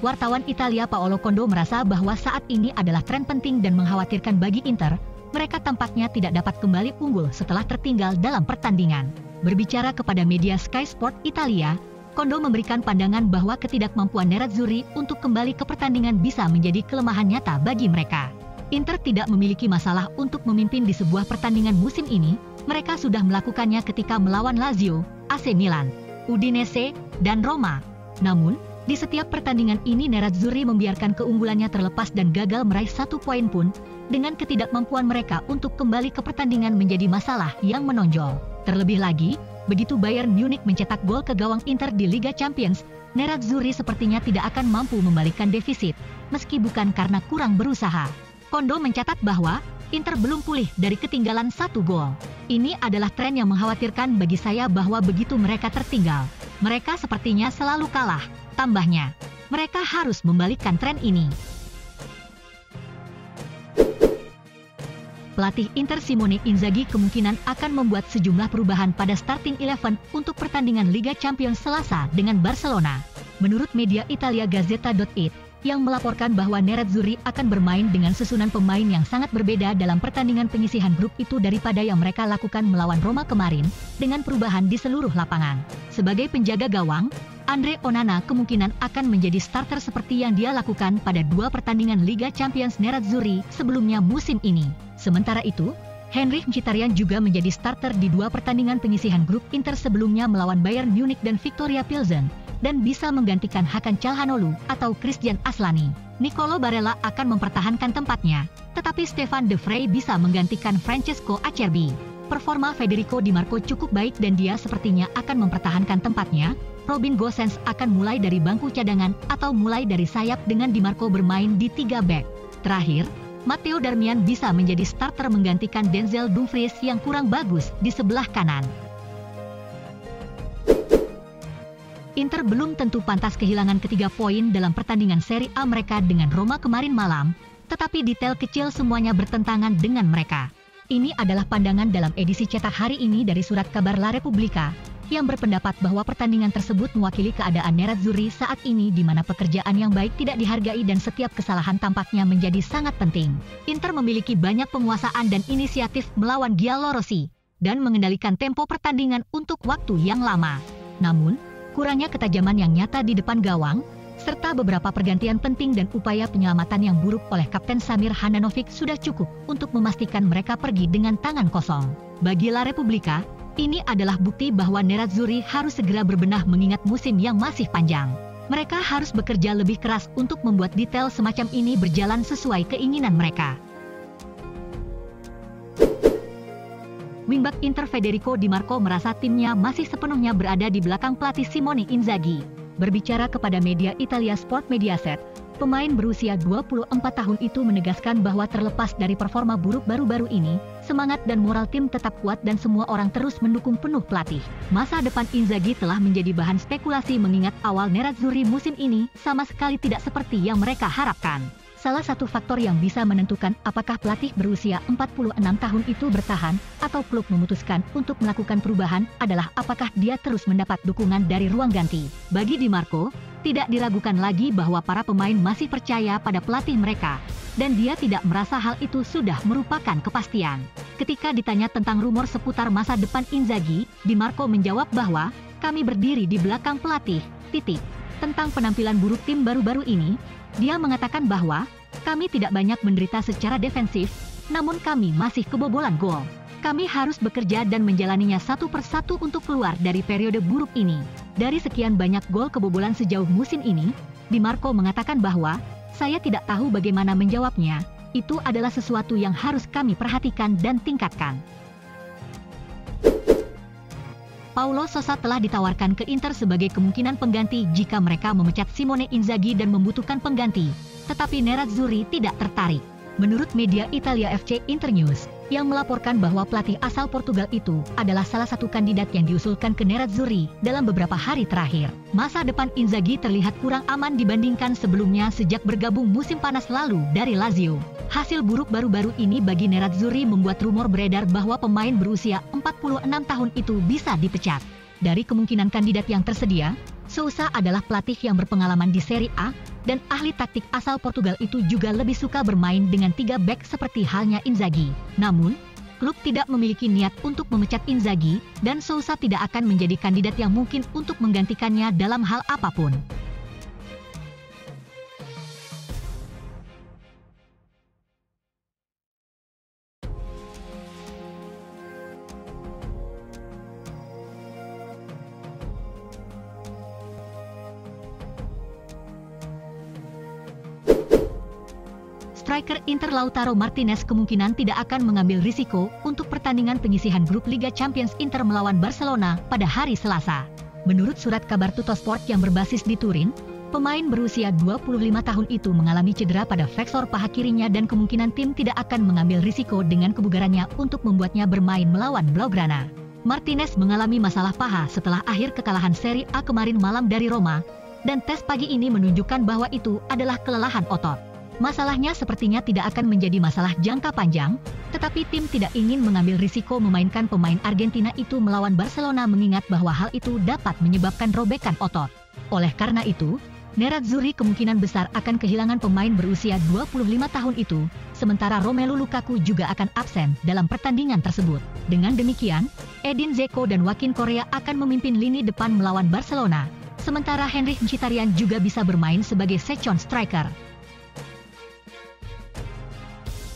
Wartawan Italia Paolo Condo merasa bahwa saat ini adalah tren penting dan mengkhawatirkan bagi Inter. Mereka tampaknya tidak dapat kembali unggul setelah tertinggal dalam pertandingan. Berbicara kepada media Sky Sport Italia, Condo memberikan pandangan bahwa ketidakmampuan Nerazzurri untuk kembali ke pertandingan bisa menjadi kelemahan nyata bagi mereka. Inter tidak memiliki masalah untuk memimpin di sebuah pertandingan musim ini. Mereka sudah melakukannya ketika melawan Lazio, AC Milan, Udinese, dan Roma. Namun, di setiap pertandingan ini Nerazzurri membiarkan keunggulannya terlepas dan gagal meraih 1 poin pun. Dengan ketidakmampuan mereka untuk kembali ke pertandingan menjadi masalah yang menonjol. Terlebih lagi, begitu Bayern Munich mencetak gol ke gawang Inter di Liga Champions, Nerazzurri sepertinya tidak akan mampu membalikkan defisit, meski bukan karena kurang berusaha. Condo mencatat bahwa Inter belum pulih dari ketinggalan 1 gol. Ini adalah tren yang mengkhawatirkan bagi saya bahwa begitu mereka tertinggal, mereka sepertinya selalu kalah. Tambahnya, mereka harus membalikkan tren ini. Pelatih Inter Simone Inzaghi kemungkinan akan membuat sejumlah perubahan pada starting 11 untuk pertandingan Liga Champions Selasa dengan Barcelona. Menurut media Italia Gazzetta.it, yang melaporkan bahwa Nerazzurri akan bermain dengan susunan pemain yang sangat berbeda dalam pertandingan penyisihan grup itu daripada yang mereka lakukan melawan Roma kemarin, dengan perubahan di seluruh lapangan. Sebagai penjaga gawang, Andre Onana kemungkinan akan menjadi starter seperti yang dia lakukan pada 2 pertandingan Liga Champions Nerazzurri sebelumnya musim ini. Sementara itu, Henrikh Mkhitaryan juga menjadi starter di 2 pertandingan penyisihan grup Inter sebelumnya melawan Bayern Munich dan Victoria Pilsen, dan bisa menggantikan Hakan Calhanoglu atau Christian Aslani. Nicolo Barella akan mempertahankan tempatnya, tetapi Stefan De Vrij bisa menggantikan Francesco Acerbi. Performa Federico Di Marco cukup baik dan dia sepertinya akan mempertahankan tempatnya. Robin Gosens akan mulai dari bangku cadangan atau mulai dari sayap dengan Di Marco bermain di 3 back. Terakhir, Matteo Darmian bisa menjadi starter menggantikan Denzel Dumfries yang kurang bagus di sebelah kanan. Inter belum tentu pantas kehilangan ketiga poin dalam pertandingan Serie A mereka dengan Roma kemarin malam, tetapi detail kecil semuanya bertentangan dengan mereka. Ini adalah pandangan dalam edisi cetak hari ini dari surat kabar La Repubblica, yang berpendapat bahwa pertandingan tersebut mewakili keadaan Nerazzurri saat ini di mana pekerjaan yang baik tidak dihargai dan setiap kesalahan tampaknya menjadi sangat penting. Inter memiliki banyak penguasaan dan inisiatif melawan Giallorossi, dan mengendalikan tempo pertandingan untuk waktu yang lama. Namun, kurangnya ketajaman yang nyata di depan gawang, serta beberapa pergantian penting dan upaya penyelamatan yang buruk oleh Kapten Samir Handanovic sudah cukup untuk memastikan mereka pergi dengan tangan kosong. Bagi La Repubblica, ini adalah bukti bahwa Nerazzurri harus segera berbenah mengingat musim yang masih panjang. Mereka harus bekerja lebih keras untuk membuat detail semacam ini berjalan sesuai keinginan mereka. Wingback Inter Federico Di Marco merasa timnya masih sepenuhnya berada di belakang pelatih Simone Inzaghi. Berbicara kepada media Italia Sport Mediaset, pemain berusia 24 tahun itu menegaskan bahwa terlepas dari performa buruk baru-baru ini, semangat dan moral tim tetap kuat dan semua orang terus mendukung penuh pelatih. Masa depan Inzaghi telah menjadi bahan spekulasi mengingat awal Nerazzurri musim ini sama sekali tidak seperti yang mereka harapkan. Salah satu faktor yang bisa menentukan apakah pelatih berusia 46 tahun itu bertahan atau klub memutuskan untuk melakukan perubahan adalah apakah dia terus mendapat dukungan dari ruang ganti. Bagi Di Marco, tidak diragukan lagi bahwa para pemain masih percaya pada pelatih mereka, dan dia tidak merasa hal itu sudah merupakan kepastian. Ketika ditanya tentang rumor seputar masa depan Inzaghi, Di Marco menjawab bahwa, "Kami berdiri di belakang pelatih, titik." Tentang penampilan buruk tim baru-baru ini, dia mengatakan bahwa, "Kami tidak banyak menderita secara defensif, namun kami masih kebobolan gol. Kami harus bekerja dan menjalaninya satu persatu untuk keluar dari periode buruk ini." Dari sekian banyak gol kebobolan sejauh musim ini, Di Marco mengatakan bahwa, "Saya tidak tahu bagaimana menjawabnya, itu adalah sesuatu yang harus kami perhatikan dan tingkatkan." Paulo Sousa telah ditawarkan ke Inter sebagai kemungkinan pengganti jika mereka memecat Simone Inzaghi dan membutuhkan pengganti, tetapi Nerazzurri tidak tertarik. Menurut media Italia FC Internews, yang melaporkan bahwa pelatih asal Portugal itu adalah salah satu kandidat yang diusulkan ke Nerazzurri dalam beberapa hari terakhir. Masa depan Inzaghi terlihat kurang aman dibandingkan sebelumnya sejak bergabung musim panas lalu dari Lazio. Hasil buruk baru-baru ini bagi Nerazzurri membuat rumor beredar bahwa pemain berusia 46 tahun itu bisa dipecat. Dari kemungkinan kandidat yang tersedia, Sousa adalah pelatih yang berpengalaman di Serie A, dan ahli taktik asal Portugal itu juga lebih suka bermain dengan 3 bek seperti halnya Inzaghi. Namun, klub tidak memiliki niat untuk memecat Inzaghi, dan Sousa tidak akan menjadi kandidat yang mungkin untuk menggantikannya dalam hal apapun. Striker Inter Lautaro Martinez kemungkinan tidak akan mengambil risiko untuk pertandingan penyisihan grup Liga Champions Inter melawan Barcelona pada hari Selasa. Menurut surat kabar Tuttosport yang berbasis di Turin, pemain berusia 25 tahun itu mengalami cedera pada flexor paha kirinya dan kemungkinan tim tidak akan mengambil risiko dengan kebugarannya untuk membuatnya bermain melawan Blaugrana. Martinez mengalami masalah paha setelah akhir kekalahan Serie A kemarin malam dari Roma, dan tes pagi ini menunjukkan bahwa itu adalah kelelahan otot. Masalahnya sepertinya tidak akan menjadi masalah jangka panjang, tetapi tim tidak ingin mengambil risiko memainkan pemain Argentina itu melawan Barcelona mengingat bahwa hal itu dapat menyebabkan robekan otot. Oleh karena itu, Nerazzurri kemungkinan besar akan kehilangan pemain berusia 25 tahun itu, sementara Romelu Lukaku juga akan absen dalam pertandingan tersebut. Dengan demikian, Edin Dzeko dan Joaquin Correa akan memimpin lini depan melawan Barcelona, sementara Henrikh Mkhitaryan juga bisa bermain sebagai second striker.